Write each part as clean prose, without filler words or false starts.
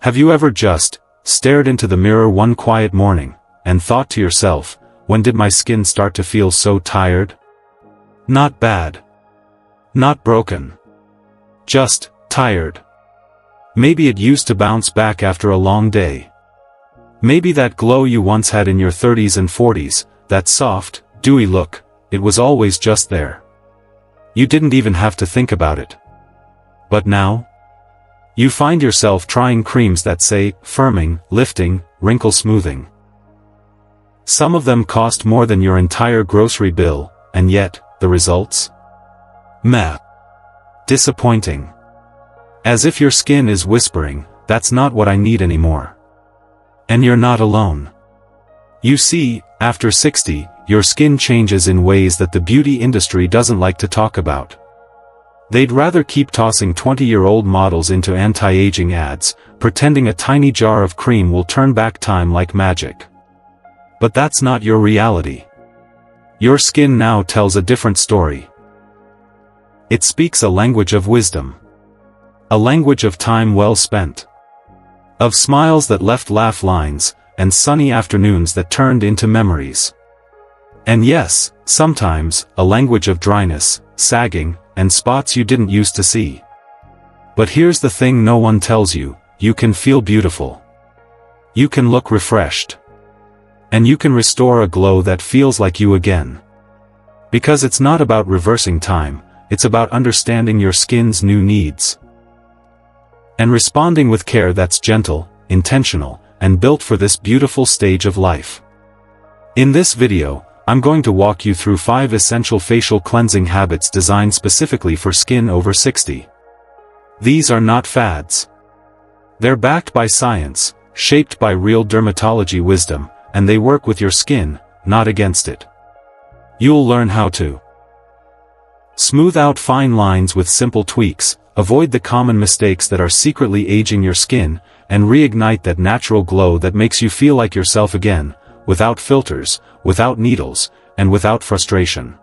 Have you ever just stared into the mirror one quiet morning and thought to yourself, when did my skin start to feel so tired? Not bad. Not broken. Just tired. Maybe it used to bounce back after a long day. Maybe that glow you once had in your 30s and 40s, that soft, dewy look, it was always just there. You didn't even have to think about it. But now? You find yourself trying creams that say, firming, lifting, wrinkle smoothing. Some of them cost more than your entire grocery bill, and yet, the results? Meh. Disappointing. As if your skin is whispering, that's not what I need anymore. And you're not alone. You see, after 60, your skin changes in ways that the beauty industry doesn't like to talk about. They'd rather keep tossing 20-year-old models into anti-aging ads, pretending a tiny jar of cream will turn back time like magic. But that's not your reality. Your skin now tells a different story. It speaks a language of wisdom. A language of time well spent. Of smiles that left laugh lines, and sunny afternoons that turned into memories. And yes, sometimes, a language of dryness, sagging, and spots you didn't used to see. But here's the thing no one tells you, you can feel beautiful. You can look refreshed. And you can restore a glow that feels like you again. Because it's not about reversing time, it's about understanding your skin's new needs. And responding with care that's gentle, intentional, and built for this beautiful stage of life. In this video, I'm going to walk you through 5 essential facial cleansing habits designed specifically for skin over 60. These are not fads. They're backed by science, shaped by real dermatology wisdom, and they work with your skin, not against it. You'll learn how to smooth out fine lines with simple tweaks, avoid the common mistakes that are secretly aging your skin, and reignite that natural glow that makes you feel like yourself again, without filters, without needles, and without frustration.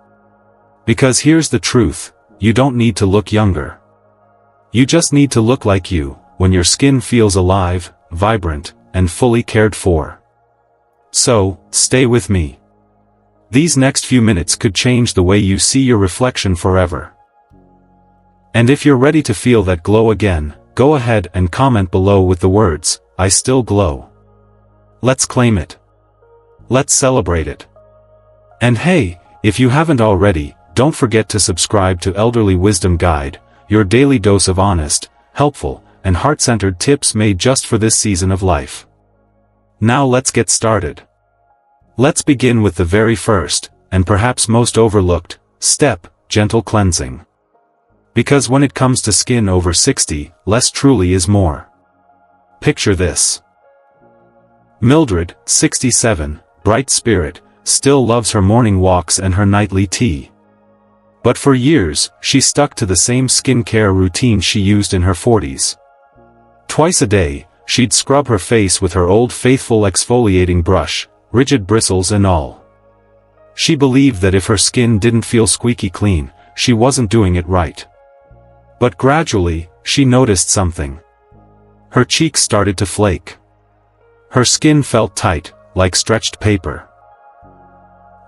Because here's the truth, you don't need to look younger. You just need to look like you, when your skin feels alive, vibrant, and fully cared for. So, stay with me. These next few minutes could change the way you see your reflection forever. And if you're ready to feel that glow again, go ahead and comment below with the words, "I still glow." Let's claim it. Let's celebrate it. And hey, if you haven't already, don't forget to subscribe to Elderly Wisdom Guide, your daily dose of honest, helpful, and heart-centered tips made just for this season of life. Now let's get started. Let's begin with the very first, and perhaps most overlooked, step, gentle cleansing. Because when it comes to skin over 60, less truly is more. Picture this. Mildred, 67, bright spirit, still loves her morning walks and her nightly tea. But for years, she stuck to the same skincare routine she used in her 40s. Twice a day, she'd scrub her face with her old faithful exfoliating brush, rigid bristles and all. She believed that if her skin didn't feel squeaky clean, she wasn't doing it right. But gradually, she noticed something. Her cheeks started to flake. Her skin felt tight, like stretched paper.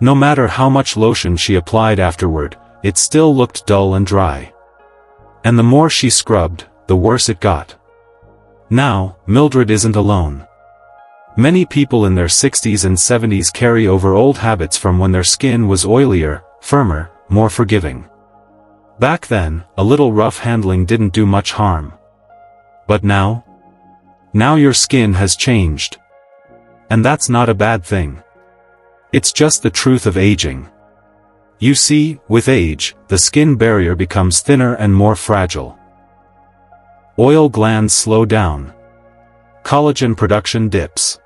No matter how much lotion she applied afterward, it still looked dull and dry. And the more she scrubbed, the worse it got. Now, Mildred isn't alone. Many people in their 60s and 70s carry over old habits from when their skin was oilier, firmer, more forgiving. Back then, a little rough handling didn't do much harm. But now? Now your skin has changed. And that's not a bad thing. It's just the truth of aging. You see, with age, the skin barrier becomes thinner and more fragile. Oil glands slow down. Collagen production dips.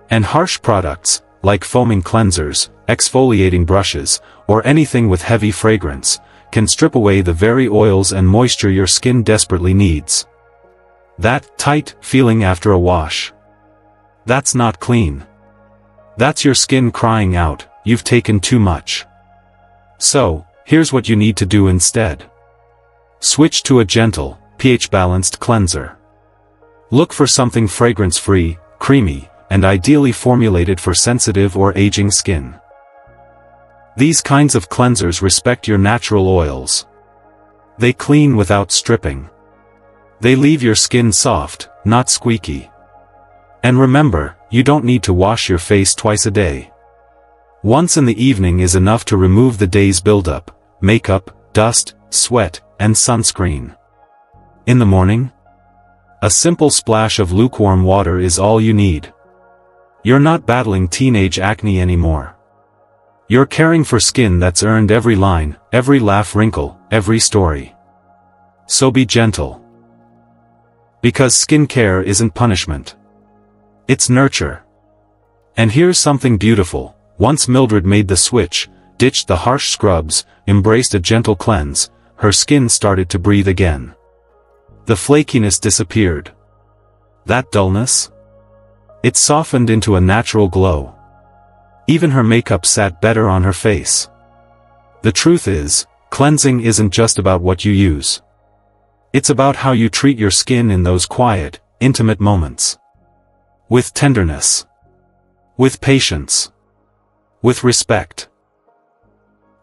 And harsh products, like foaming cleansers, exfoliating brushes, or anything with heavy fragrance, can strip away the very oils and moisture your skin desperately needs. That tight feeling after a wash. That's not clean. That's your skin crying out, you've taken too much. So, here's what you need to do instead. Switch to a gentle, pH-balanced cleanser. Look for something fragrance-free, creamy, and ideally formulated for sensitive or aging skin. These kinds of cleansers respect your natural oils. They clean without stripping. They leave your skin soft, not squeaky. And remember, you don't need to wash your face twice a day. Once in the evening is enough to remove the day's buildup, makeup, dust, sweat, and sunscreen. In the morning, a simple splash of lukewarm water is all you need. You're not battling teenage acne anymore. You're caring for skin that's earned every line, every laugh wrinkle, every story. So be gentle. Because skincare isn't punishment. It's nurture. And here's something beautiful. Once Mildred made the switch, ditched the harsh scrubs, embraced a gentle cleanse, her skin started to breathe again. The flakiness disappeared. That dullness? It softened into a natural glow. Even her makeup sat better on her face. The truth is, cleansing isn't just about what you use. It's about how you treat your skin in those quiet, intimate moments. With tenderness. With patience. With respect.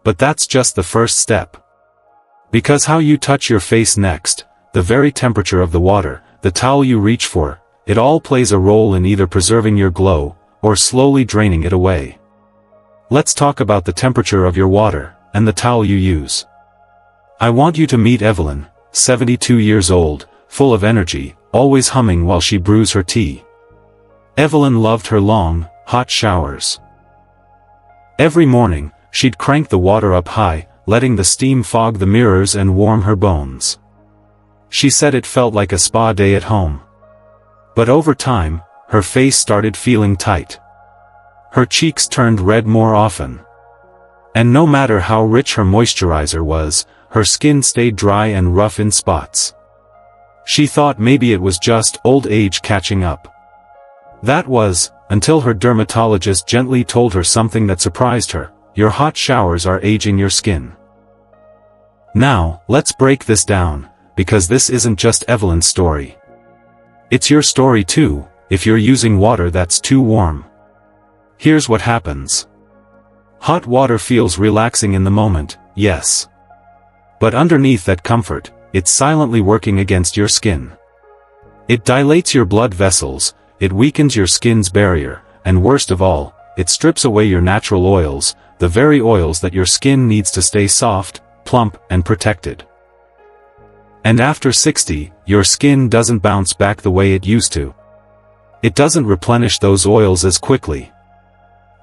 But that's just the first step. Because how you touch your face next, the very temperature of the water, the towel you reach for, it all plays a role in either preserving your glow, or slowly draining it away. Let's talk about the temperature of your water, and the towel you use. I want you to meet Evelyn, 72 years old, full of energy, always humming while she brews her tea. Evelyn loved her long, hot showers. Every morning, she'd crank the water up high, letting the steam fog the mirrors and warm her bones. She said it felt like a spa day at home. But over time, her face started feeling tight. Her cheeks turned red more often. And no matter how rich her moisturizer was, her skin stayed dry and rough in spots. She thought maybe it was just old age catching up. That was, until her dermatologist gently told her something that surprised her: your hot showers are aging your skin. Now, let's break this down, because this isn't just Evelyn's story. It's your story too, if you're using water that's too warm. Here's what happens. Hot water feels relaxing in the moment, yes. But underneath that comfort, it's silently working against your skin. It dilates your blood vessels, it weakens your skin's barrier, and worst of all, it strips away your natural oils, the very oils that your skin needs to stay soft, plump, and protected. And after 60, your skin doesn't bounce back the way it used to. It doesn't replenish those oils as quickly.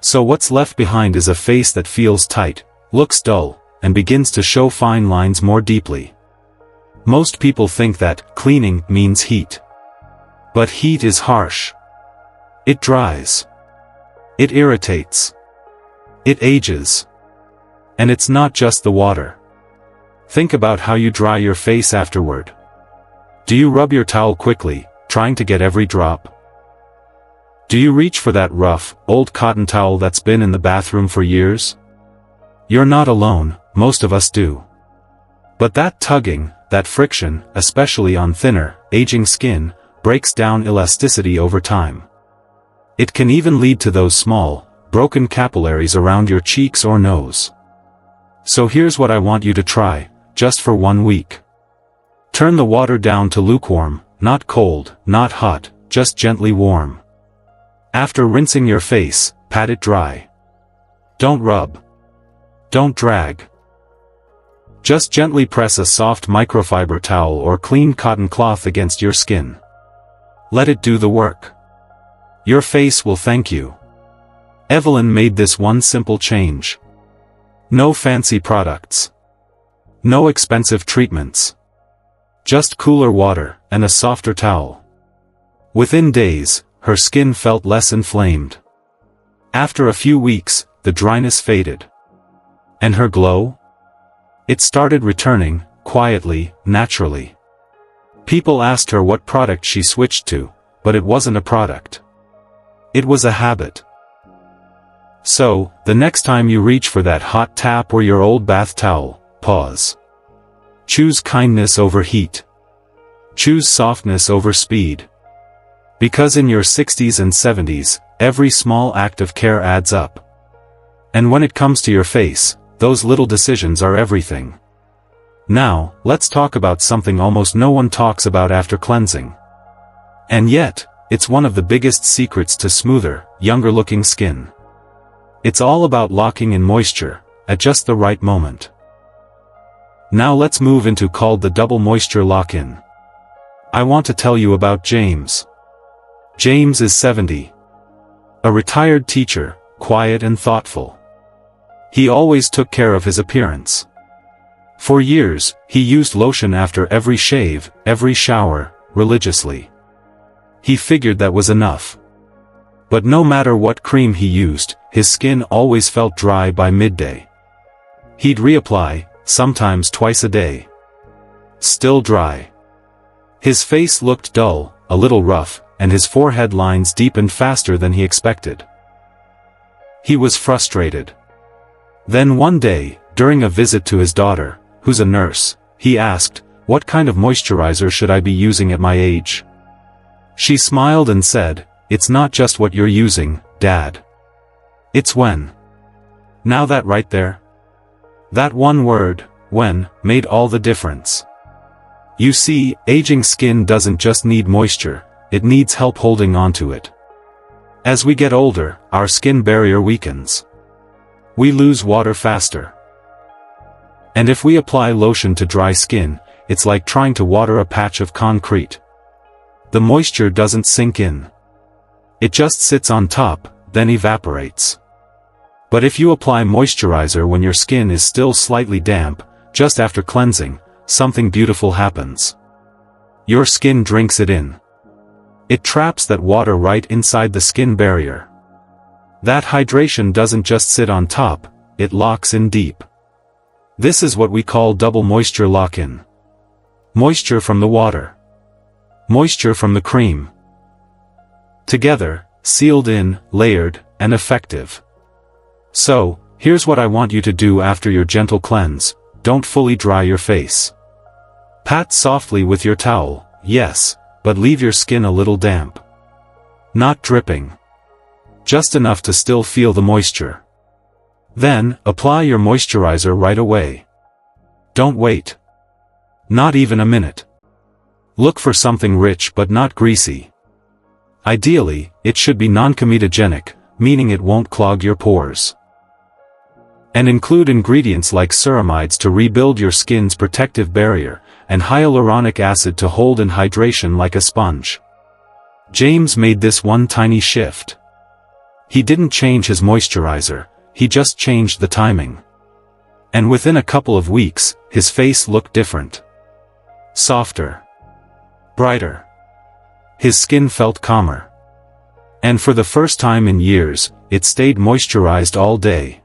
So what's left behind is a face that feels tight, looks dull, and begins to show fine lines more deeply. Most people think that cleaning means heat. But heat is harsh. It dries. It irritates. It ages. And it's not just the water. Think about how you dry your face afterward. Do you rub your towel quickly, trying to get every drop? Do you reach for that rough, old cotton towel that's been in the bathroom for years? You're not alone, most of us do. But that tugging, that friction, especially on thinner, aging skin, breaks down elasticity over time. It can even lead to those small, broken capillaries around your cheeks or nose. So here's what I want you to try, just for 1 week. Turn the water down to lukewarm, not cold, not hot, just gently warm. After rinsing your face, pat it dry. Don't rub. Don't drag. Just gently press a soft microfiber towel or clean cotton cloth against your skin. Let it do the work. Your face will thank you. Evelyn made this one simple change. No fancy products. No expensive treatments. Just cooler water, and a softer towel. Within days, her skin felt less inflamed. After a few weeks, the dryness faded. And her glow? It started returning, quietly, naturally. People asked her what product she switched to, but it wasn't a product. It was a habit. So, the next time you reach for that hot tap or your old bath towel, pause. Choose kindness over heat. Choose softness over speed. Because in your 60s and 70s, every small act of care adds up. And when it comes to your face, those little decisions are everything. Now, let's talk about something almost no one talks about after cleansing. And yet, it's one of the biggest secrets to smoother, younger-looking skin. It's all about locking in moisture, at just the right moment. Now let's move into called the double moisture lock-in. I want to tell you about James. James is 70. A retired teacher, quiet and thoughtful. He always took care of his appearance. For years, he used lotion after every shave, every shower, religiously. He figured that was enough. But no matter what cream he used, his skin always felt dry by midday. He'd reapply, sometimes twice a day. Still dry. His face looked dull, a little rough, and his forehead lines deepened faster than he expected. He was frustrated. Then one day, during a visit to his daughter, who's a nurse, he asked, "What kind of moisturizer should I be using at my age?" She smiled and said, "It's not just what you're using, Dad. It's when." Now that right there? That one word, when, made all the difference. You see, aging skin doesn't just need moisture, it needs help holding onto it. As we get older, our skin barrier weakens. We lose water faster. And if we apply lotion to dry skin, it's like trying to water a patch of concrete. The moisture doesn't sink in. It just sits on top, then evaporates. But if you apply moisturizer when your skin is still slightly damp, just after cleansing, something beautiful happens. Your skin drinks it in. It traps that water right inside the skin barrier. That hydration doesn't just sit on top, it locks in deep. This is what we call double moisture lock-in. Moisture from the water. Moisture from the cream. Together, sealed in, layered, and effective. So, here's what I want you to do after your gentle cleanse: don't fully dry your face. Pat softly with your towel, yes, but leave your skin a little damp. Not dripping. Just enough to still feel the moisture. Then, apply your moisturizer right away. Don't wait. Not even a minute. Look for something rich but not greasy. Ideally, it should be non-comedogenic, meaning it won't clog your pores. And include ingredients like ceramides to rebuild your skin's protective barrier, and hyaluronic acid to hold in hydration like a sponge. James made this one tiny shift. He didn't change his moisturizer, he just changed the timing. And within a couple of weeks, his face looked different. Softer. Brighter. His skin felt calmer. And for the first time in years, it stayed moisturized all day.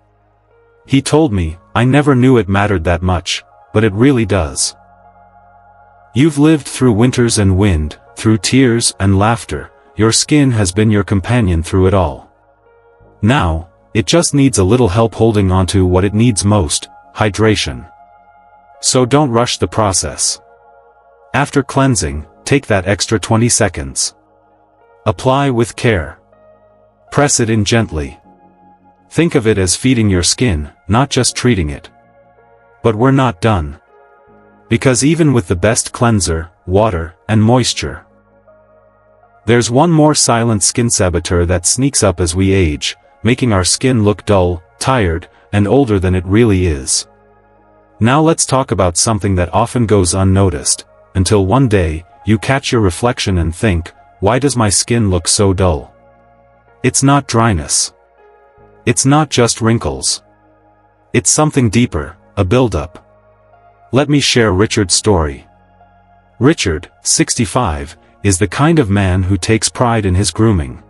He told me, "I never knew it mattered that much, but it really does." You've lived through winters and wind, through tears and laughter, your skin has been your companion through it all. Now, it just needs a little help holding onto what it needs most, hydration. So don't rush the process. After cleansing, take that extra 20 seconds. Apply with care. Press it in gently. Think of it as feeding your skin, not just treating it. But we're not done. Because even with the best cleanser, water, and moisture, there's one more silent skin saboteur that sneaks up as we age, making our skin look dull, tired, and older than it really is. Now let's talk about something that often goes unnoticed, until one day, you catch your reflection and think, why does my skin look so dull? It's not dryness. It's not just wrinkles. It's something deeper, a buildup. Let me share Richard's story. Richard, 65, is the kind of man who takes pride in his grooming.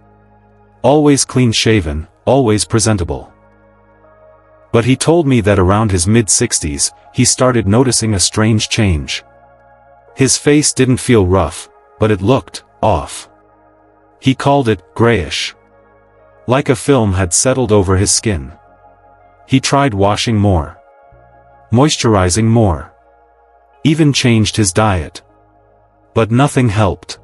Always clean-shaven, always presentable. But he told me that around his mid-60s, he started noticing a strange change. His face didn't feel rough, but it looked off. He called it grayish. Like a film had settled over his skin. He tried washing more. Moisturizing more. Even changed his diet. But nothing helped.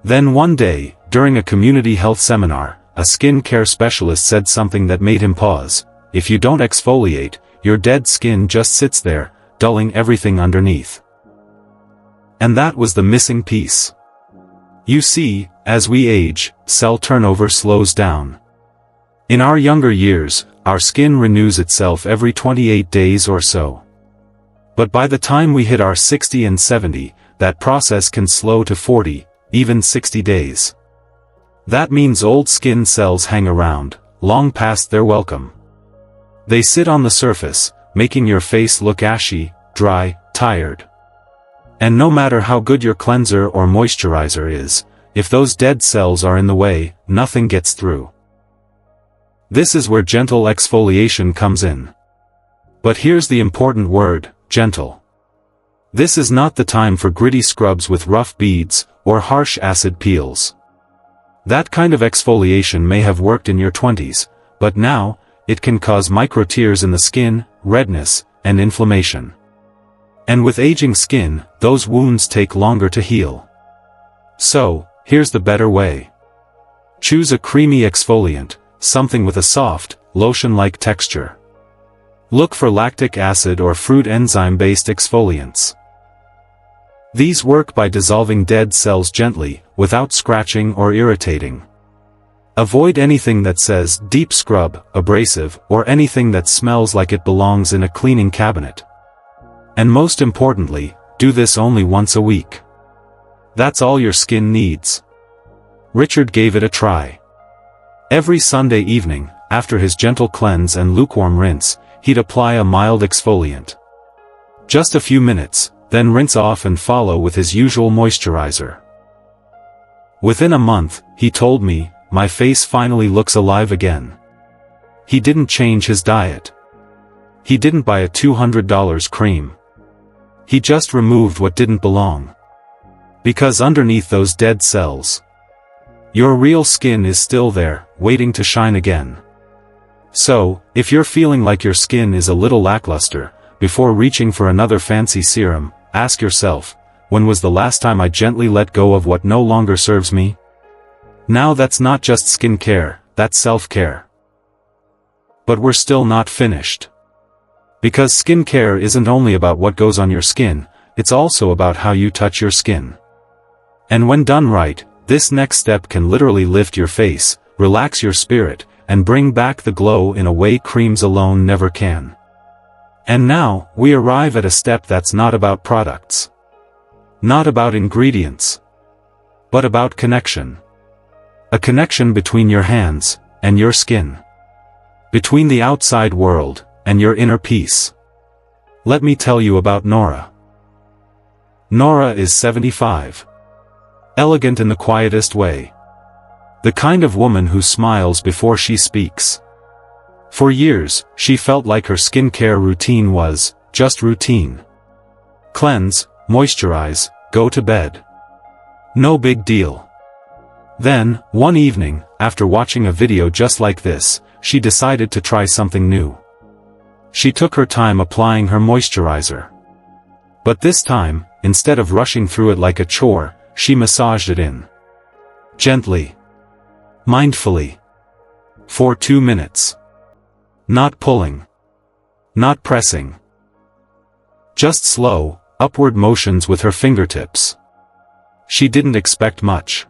Then one day, during a community health seminar, a skin care specialist said something that made him pause. If you don't exfoliate, your dead skin just sits there, dulling everything underneath. And that was the missing piece. You see, as we age, cell turnover slows down. In our younger years, our skin renews itself every 28 days or so. But by the time we hit our 60 and 70, that process can slow to 40, even 60 days. That means old skin cells hang around, long past their welcome. They sit on the surface, making your face look ashy, dry, tired. And no matter how good your cleanser or moisturizer is, if those dead cells are in the way, nothing gets through. This is where gentle exfoliation comes in. But here's the important word, gentle. This is not the time for gritty scrubs with rough beads, or harsh acid peels. That kind of exfoliation may have worked in your 20s, but now, it can cause micro tears in the skin, redness, and inflammation. And with aging skin, those wounds take longer to heal. So, here's the better way. Choose a creamy exfoliant, something with a soft, lotion-like texture. Look for lactic acid or fruit enzyme-based exfoliants. These work by dissolving dead cells gently, without scratching or irritating. Avoid anything that says deep scrub, abrasive, or anything that smells like it belongs in a cleaning cabinet. And most importantly, do this only once a week. That's all your skin needs. Richard gave it a try. Every Sunday evening, after his gentle cleanse and lukewarm rinse, he'd apply a mild exfoliant. Just a few minutes, then rinse off and follow with his usual moisturizer. Within a month, he told me, my face finally looks alive again. He didn't change his diet. He didn't buy a $200 cream. He just removed what didn't belong. Because underneath those dead cells, your real skin is still there, waiting to shine again. So, if you're feeling like your skin is a little lackluster, before reaching for another fancy serum, ask yourself, when was the last time I gently let go of what no longer serves me? Now that's not just skin care, that's self-care. But we're still not finished. Because skin care isn't only about what goes on your skin, it's also about how you touch your skin. And when done right, this next step can literally lift your face, relax your spirit, and bring back the glow in a way creams alone never can. And now, we arrive at a step that's not about products. Not about ingredients. But about connection. A connection between your hands, and your skin. Between the outside world, and your inner peace. Let me tell you about Nora. Nora is 75. Elegant in the quietest way. The kind of woman who smiles before she speaks. For years, she felt like her skincare routine was just routine. Cleanse, moisturize, go to bed. No big deal. Then, one evening, after watching a video just like this, she decided to try something new. She took her time applying her moisturizer. But this time, instead of rushing through it like a chore, she massaged it in. Gently. Mindfully. For 2 minutes. Not pulling. Not pressing. Just slow, upward motions with her fingertips. She didn't expect much.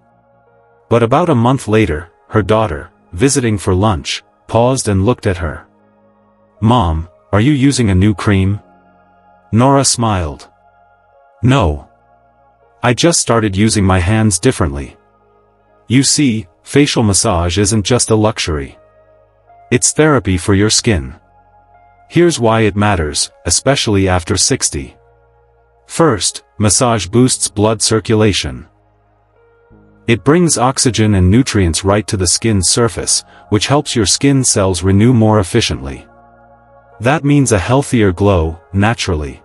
But about a month later, her daughter, visiting for lunch, paused and looked at her. "Mom, are you using a new cream?" Nora smiled. "No. I just started using my hands differently. You see, facial massage isn't just a luxury. It's therapy for your skin. Here's why it matters, especially after 60. First, massage boosts blood circulation. It brings oxygen and nutrients right to the skin's surface, which helps your skin cells renew more efficiently. That means a healthier glow, naturally.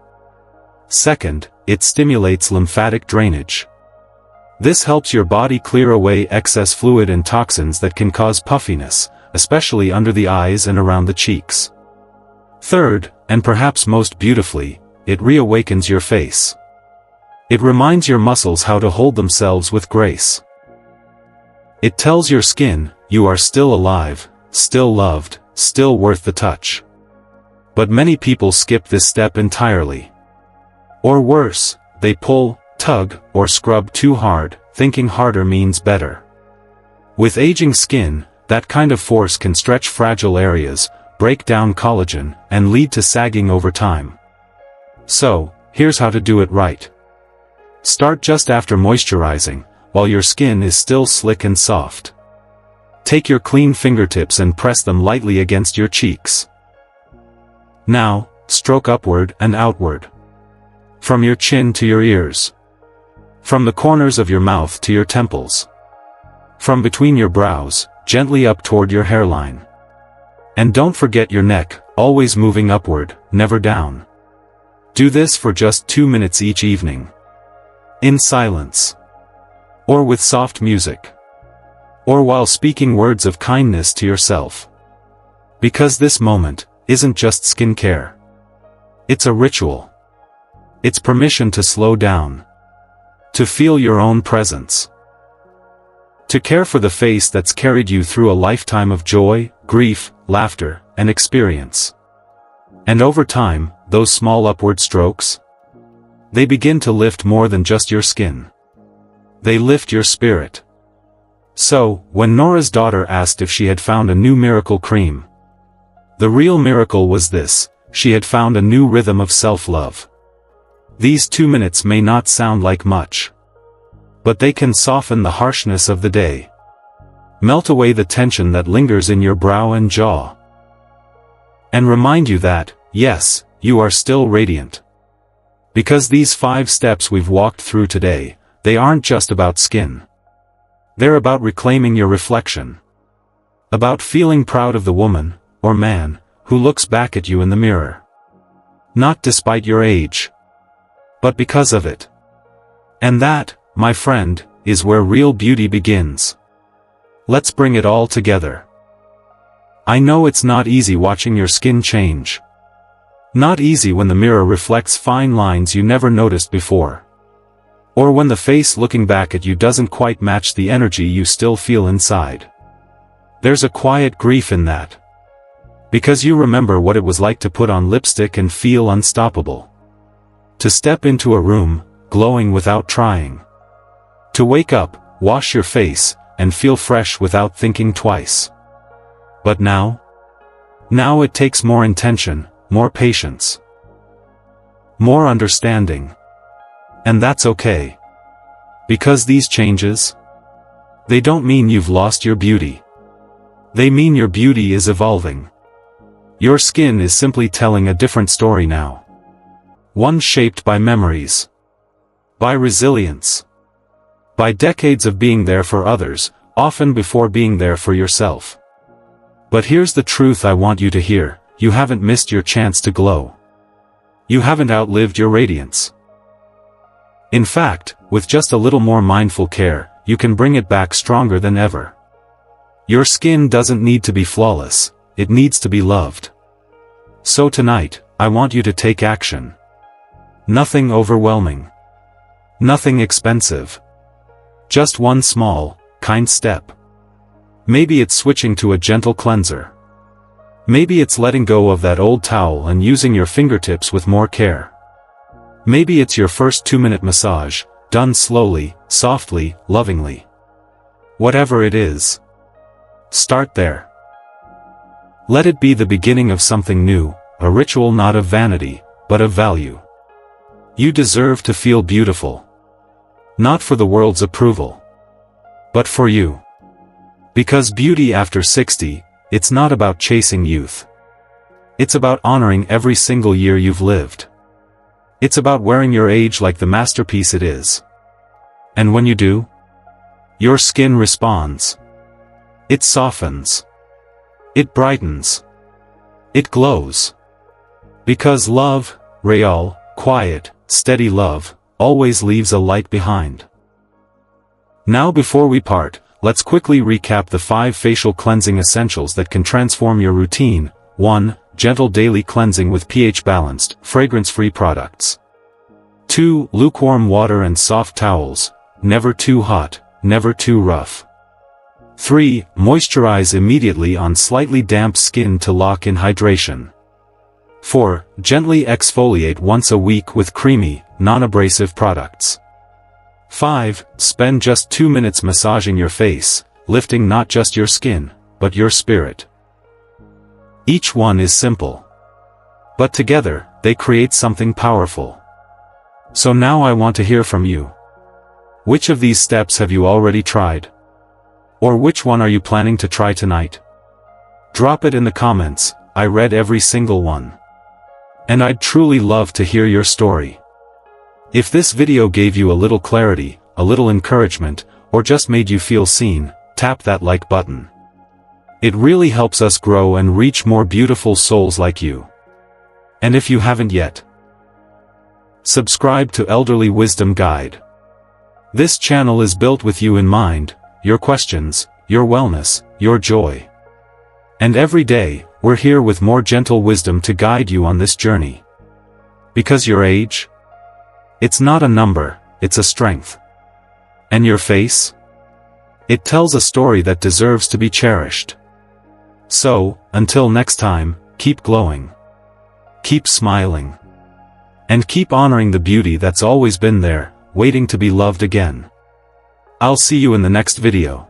Second, it stimulates lymphatic drainage. This helps your body clear away excess fluid and toxins that can cause puffiness, especially under the eyes and around the cheeks. Third, and perhaps most beautifully, it reawakens your face. It reminds your muscles how to hold themselves with grace. It tells your skin, you are still alive, still loved, still worth the touch. But many people skip this step entirely. Or worse, they pull, tug, or scrub too hard, thinking harder means better. With aging skin, that kind of force can stretch fragile areas, break down collagen, and lead to sagging over time. So, here's how to do it right. Start just after moisturizing, while your skin is still slick and soft. Take your clean fingertips and press them lightly against your cheeks. Now, stroke upward and outward. From your chin to your ears. From the corners of your mouth to your temples. From between your brows, gently up toward your hairline. And don't forget your neck, always moving upward, never down. Do this for just 2 minutes each evening. In silence. Or with soft music. Or while speaking words of kindness to yourself. Because this moment isn't just skincare. It's a ritual. It's permission to slow down. To feel your own presence. To care for the face that's carried you through a lifetime of joy, grief, laughter, and experience. And over time, those small upward strokes, they begin to lift more than just your skin. They lift your spirit. So, when Nora's daughter asked if she had found a new miracle cream, the real miracle was this: she had found a new rhythm of self-love. These 2 minutes may not sound like much, but they can soften the harshness of the day. Melt away the tension that lingers in your brow and jaw. And remind you that, yes, you are still radiant. Because these 5 steps we've walked through today, they aren't just about skin. They're about reclaiming your reflection. About feeling proud of the woman, or man, who looks back at you in the mirror. Not despite your age, but because of it. And that, my friend, is where real beauty begins. Let's bring it all together. I know it's not easy watching your skin change. Not easy when the mirror reflects fine lines you never noticed before. Or when the face looking back at you doesn't quite match the energy you still feel inside. There's a quiet grief in that. Because you remember what it was like to put on lipstick and feel unstoppable. To step into a room, glowing without trying. To wake up, wash your face, and feel fresh without thinking twice. But now? Now it takes more intention, more patience. More understanding. And that's okay. Because these changes, they don't mean you've lost your beauty. They mean your beauty is evolving. Your skin is simply telling a different story now. One shaped by memories. By resilience. By decades of being there for others, often before being there for yourself. But here's the truth I want you to hear: you haven't missed your chance to glow. You haven't outlived your radiance. In fact, with just a little more mindful care, you can bring it back stronger than ever. Your skin doesn't need to be flawless, it needs to be loved. So tonight, I want you to take action. Nothing overwhelming. Nothing expensive. Just one small, kind step. Maybe it's switching to a gentle cleanser. Maybe it's letting go of that old towel and using your fingertips with more care. Maybe it's your first 2-minute massage, done slowly, softly, lovingly. Whatever it is, start there. Let it be the beginning of something new, a ritual not of vanity, but of value. You deserve to feel beautiful. Not for the world's approval, but for you. Because beauty after 60, it's not about chasing youth. It's about honoring every single year you've lived. It's about wearing your age like the masterpiece it is. And when you do, your skin responds. It softens. It brightens. It glows. Because love, real, quiet, steady love, always leaves a light behind. Now before we part, let's quickly recap the 5 facial cleansing essentials that can transform your routine. 1. Gentle daily cleansing with pH-balanced, fragrance-free products. 2. Lukewarm water and soft towels, never too hot, never too rough. 3. Moisturize immediately on slightly damp skin to lock in hydration. 4. Gently exfoliate once a week with creamy, non-abrasive products. 5. Spend just 2 minutes massaging your face, lifting not just your skin, but your spirit. Each one is simple, but together, they create something powerful. So now I want to hear from you. Which of these steps have you already tried? Or which one are you planning to try tonight? Drop it in the comments. I read every single one. And I'd truly love to hear your story. If this video gave you a little clarity, a little encouragement, or just made you feel seen, tap that like button. It really helps us grow and reach more beautiful souls like you. And if you haven't yet, subscribe to Elderly Wisdom Guide. This channel is built with you in mind, your questions, your wellness, your joy. And every day, we're here with more gentle wisdom to guide you on this journey. Because your age? It's not a number, it's a strength. And your face? It tells a story that deserves to be cherished. So, until next time, keep glowing. Keep smiling. And keep honoring the beauty that's always been there, waiting to be loved again. I'll see you in the next video.